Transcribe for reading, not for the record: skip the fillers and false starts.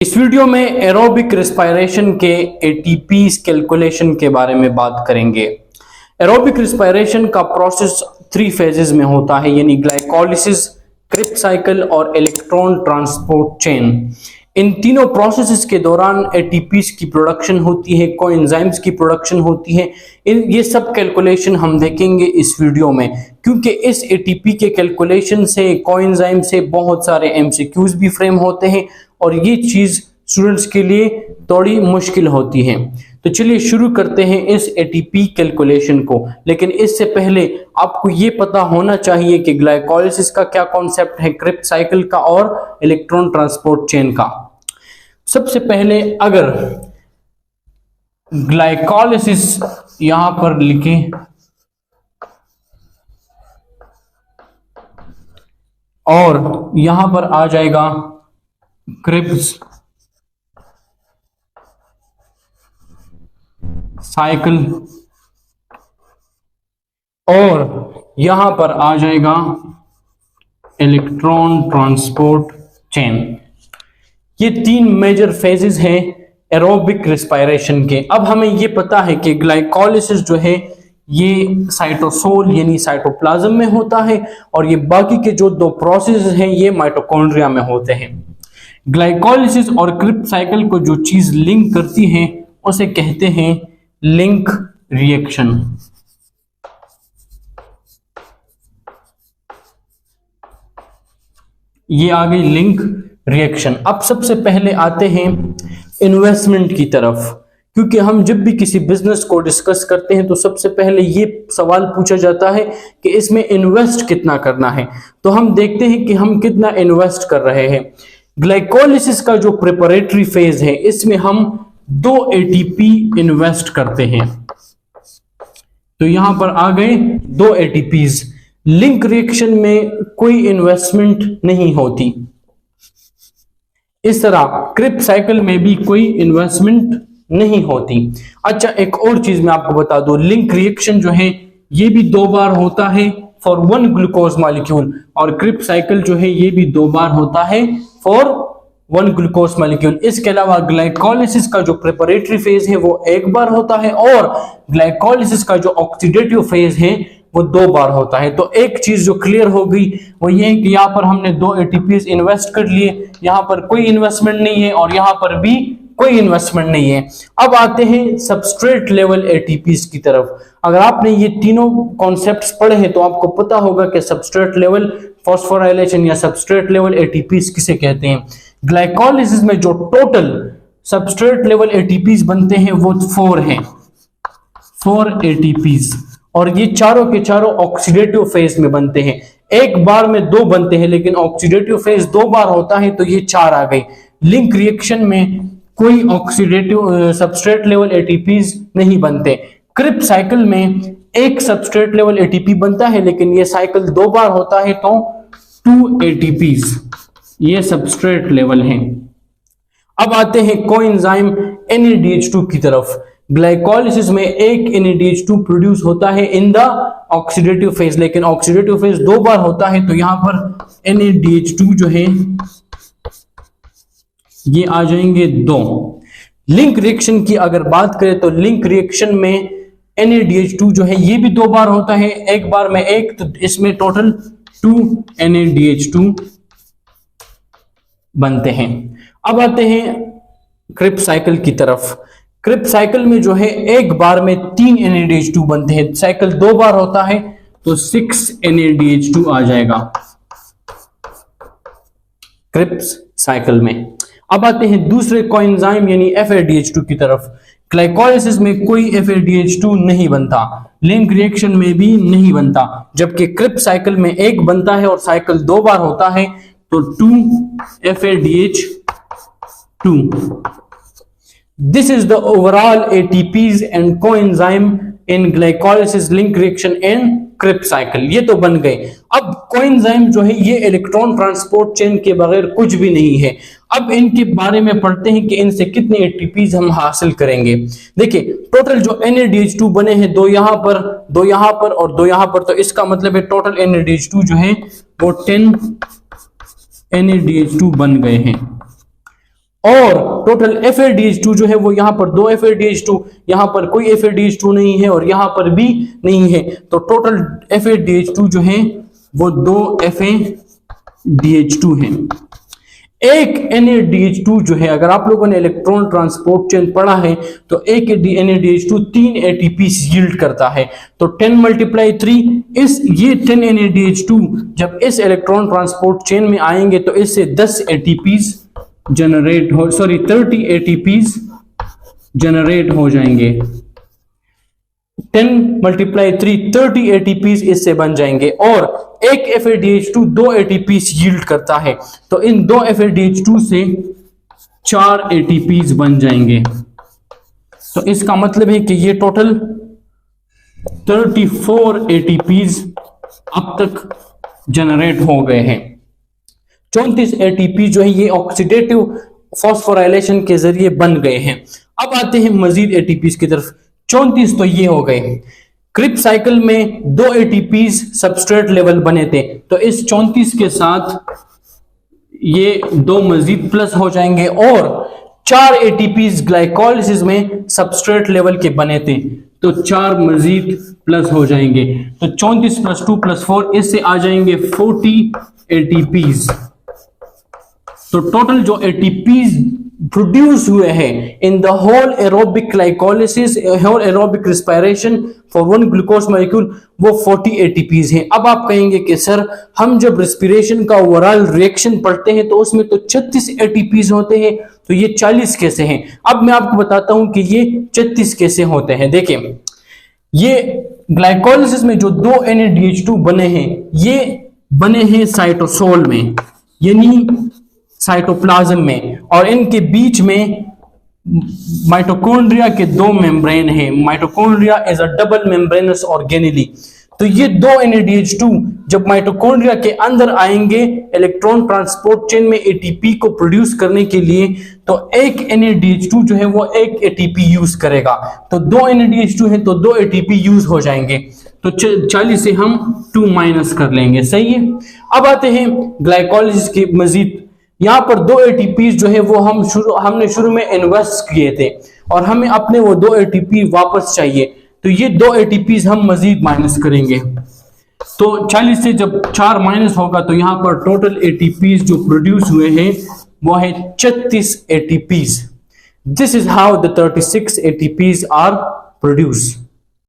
इस वीडियो में aerobic respiration के एटीपीज कैलकुलेशन के बारे में बात करेंगे। एरोबिक रेस्पिरेशन का प्रोसेस 3 फेजेस में होता है, यानी ग्लाइकोलिसिस, क्रिप्स साइकिल और इलेक्ट्रॉन ट्रांसपोर्ट चेन। इन तीनों प्रोसेसेस के दौरान एटीपीज की प्रोडक्शन होती है, कोएंजाइम्स की प्रोडक्शन होती है। ये सब कैलकुलेशन हम देखेंगे इस वीडियो में, क्योंकि इस एटीपी के कैलकुलेशन से, कोएंजाइम से बहुत सारे एमसीक्यूज भी फ्रेम होते हैं और ये चीज स्टूडेंट्स के लिए थोड़ी मुश्किल होती है। तो चलिए शुरू करते हैं इस एटीपी कैलकुलेशन को। लेकिन इससे पहले आपको ये पता होना चाहिए कि ग्लाइकोलिसिस का क्या कॉन्सेप्ट है, क्रिप्स साइकिल का और इलेक्ट्रॉन ट्रांसपोर्ट चेन का। सबसे पहले अगर ग्लाइकोलिसिस यहां पर लिखें और यहां पर आ जाएगा क्रिप्स साइकिल और यहां पर आ जाएगा इलेक्ट्रॉन ट्रांसपोर्ट चेन। ये 3 मेजर फेजेस हैं एरोबिक रेस्पिरेशन के। अब हमें ये पता है कि ग्लाइकोलिसिस जो है ये साइटोसोल यानी साइटोप्लाज्म में होता है और ये बाकी के जो 2 प्रोसेस हैं ये माइटोकॉन्ड्रिया में होते हैं। ग्लाइकोलिसिस और क्रिप्स साइकिल को जो चीज लिंक करती है उसे कहते हैं लिंक रिएक्शन। ये आ गई लिंक रिएक्शन। अब सबसे पहले आते हैं इन्वेस्टमेंट की तरफ, क्योंकि हम जब भी किसी बिजनेस को डिस्कस करते हैं तो सबसे पहले ये सवाल पूछा जाता है कि इसमें इन्वेस्ट कितना करना है। तो हम देखते हैं कि हम कितना इन्वेस्ट कर रहे हैं। ग्लाइकोलिसिस का जो प्रिपरेटरी फेज है इसमें हम 2 एटीपी इन्वेस्ट करते हैं। तो यहां पर आ गए 2 एटीपीज। लिंक रिएक्शन में कोई इन्वेस्टमेंट नहीं होती। इस तरह क्रिप्स साइकिल में भी कोई इन्वेस्टमेंट नहीं होती। अच्छा, एक और चीज मैं आपको बता दूं, लिंक रिएक्शन जो है ये भी 2 बार होता है फॉर 1 ग्लूकोज मॉलिक्यूल और क्रिप्स साइकिल जो है ये भी 2 बार होता है फॉर 1 ग्लूकोज मॉलिक्यूल। इसके अलावा ग्लाइकोलिसिस का जो प्रिपरेटरी फेज है वो 1 बार होता है और ग्लाइकोलिसिस का जो ऑक्सीडेटिव फेज है वो 2 बार होता है। तो एक चीज जो क्लियर हो गई वो ये है कि यहाँ पर हमने 2 एटीपीज इन्वेस्ट कर लिए, यहाँ पर कोई इन्वेस्टमेंट नहीं है और यहाँ पर भी कोई इन्वेस्टमेंट नहीं है। अब आते हैं सबस्ट्रेट लेवल एटीपीज की तरफ। अगर आपने ये तीनों कॉन्सेप्ट्स पढ़े हैं तो आपको पता होगा कि सबस्ट्रेट लेवल फॉस्फोराइलेशन या सबस्ट्रेट लेवल एटीपीज किसे कहते हैं। ग्लाइकोलिसिस में जो टोटल सबस्ट्रेट लेवल एटीपीज बनते हैं वो 4 हैं, 4 एटीपीज, और ये चारों के चारों ऑक्सीडेटिव फेज में बनते हैं। एक बार में 2 बनते हैं लेकिन ऑक्सीडेटिव फेज 2 बार होता है तो ये 4 आ गई। लिंक रिएक्शन में कोई ऑक्सीडेटिव सबस्ट्रेट लेवल एटीपीज नहीं बनते। क्रिप्स साइकिल में एक सबस्ट्रेट लेवल एटीपी बनता है लेकिन ये साइकिल 2 बार होता है तो 2 एटीपीज ये सबस्ट्रेट लेवल हैं। अब आते हैं कोएंजाइम NADH2 की तरफ। ग्लाइकोलिसिस में एक NADH2 प्रोड्यूस होता है इन द ऑक्सीडेटिव फेज, लेकिन ऑक्सीडेटिव फेज 2 बार होता है तो यहां पर NADH2 जो है ये आ जाएंगे 2। लिंक रिएक्शन की अगर बात करें तो लिंक रिएक्शन में NADH2 जो है ये भी 2 बार होता है, एक बार में 1, तो इसमें टोटल 2 NADH2 बनते हैं। अब आते हैं क्रिप्स साइकिल की तरफ। क्रिप्स साइकिल में जो है एक बार में 3 NADH2 बनते हैं। साइकिल 2 बार होता है तो 6 NADH2 आ जाएगा क्रिप्स साइकिल में। अब आते हैं दूसरे कोएंजाइम यानी FADH2 की तरफ। ग्लाइकोलिसिस में कोई FADH2 नहीं बनता, लिंक रिएक्शन में भी नहीं बनता, जबकि क्रिप्स साइकिल में 1 बनता है और साइकिल 2 बार होता है तो 2 FADH2। This is the overall ATPs and coenzyme in glycolysis link reaction and Krebs cycle. ये तो बन गए। अब कोएंजाइम जो है ये इलेक्ट्रॉन ट्रांसपोर्ट चेन के बगैर कुछ भी नहीं है। अब इनके बारे में पढ़ते हैं कि इनसे कितने एटीपीज हम हासिल करेंगे। देखिए टोटल जो NADH2 बने हैं, 2 यहां पर, 2 यहां पर और 2 यहां पर, तो इसका मतलब है टोटल NADH2 जो है वो 10 NADH2 बन गए हैं। और टोटल FADH2 जो है वो यहाँ पर 2 FADH2, यहाँ पर कोई FADH2 नहीं है और यहाँ पर भी नहीं है, तो टोटल FADH2 जो है वो 2 FADH2 है। एक NADH2 जो है, अगर आप लोगों ने इलेक्ट्रॉन ट्रांसपोर्ट चेन पढ़ा है तो एक NADH2 3 ATPs यील्ड करता है, तो 10 × 3 ये 10 NADH2 जब इस इलेक्ट्रॉन ट्रांसपोर्ट चेन में आएंगे तो इससे 10 ATPs जनरेट हो 30 ATPs जनरेट हो जाएंगे। 10 × 3 30 ATPs इससे बन जाएंगे और एक FADH2 2 ATPs यील्ड करता है, तो इन 2 FADH2 से 4 ATPs बन जाएंगे। तो इसका मतलब है कि ये टोटल 34 ATPs अब तक जनरेट हो गए हैं। 34 ATP जो है ये ऑक्सीडेटिव फॉस्फोराइलेशन के जरिए बन गए हैं। अब आते हैं मजीद ATPs की तरफ। 34 तो ये हो गए। क्रिप साइकिल में 2 ATPs सबस्ट्रेट लेवल बने थे, तो इस 34 के साथ ये 2 मजीद प्लस हो जाएंगे और 4 ATPs ग्लाइकोलिसिस में सबस्ट्रेट लेवल के बने थे, तो 4 मजीद प्लस हो जाएंगे। तो 34 + 2 + 4 इससे आ जाएंगे 40 ATPs। तो टोटल जो ATPs प्रोड्यूस हुए हैं in the whole aerobic glycolysis, whole aerobic respiration for 1 glucose molecule, वो 40 ATPs हैं। अब आप कहेंगे कि सर हम जब रेस्पिरेशन का ओवरऑल रिएक्शन पढ़ते हैं तो उसमें तो 36 ATPs होते हैं, तो ये 40 कैसे हैं? अब मैं आपको बताता हूं कि ये 36 कैसे होते हैं। देखिए, ये ग्लाइकोलिसिस में जो 2 NADH2 बने हैं, ये बने हैं साइटोसोल में, यानी साइटोप्लाज्म में, और इनके बीच में माइटोकॉन्ड्रिया के 2 मेम्ब्रेन हैं। Mitochondria is a double membranous organelle. तो ये 2 NADH2 जब माइटोकॉन्ड्रिया के अंदर आएंगे इलेक्ट्रॉन ट्रांसपोर्ट चेन में ATP को प्रोड्यूस करने के लिए, तो एक NADH2 जो है वो एक ATP यूज करेगा, तो 2 NADH2 है तो 2 ATP यूज हो जाएंगे, तो 40 से हम 2 माइनस कर लेंगे। सही है। अब आते हैं ग्लाइकोलिसिस के मजीद। यहाँ पर 2 ATPs जो है वो हमने शुरू में इन्वेस्ट किए थे और हमें अपने वो 2 ATP वापस चाहिए, तो ये 2 ATPs हम मजीद माइनस करेंगे। तो 40 से जब 4 माइनस होगा तो यहाँ पर टोटल ATPs जो प्रोड्यूस हुए हैं वो है 36 ATPs। This is how the 36 ATPs are produce.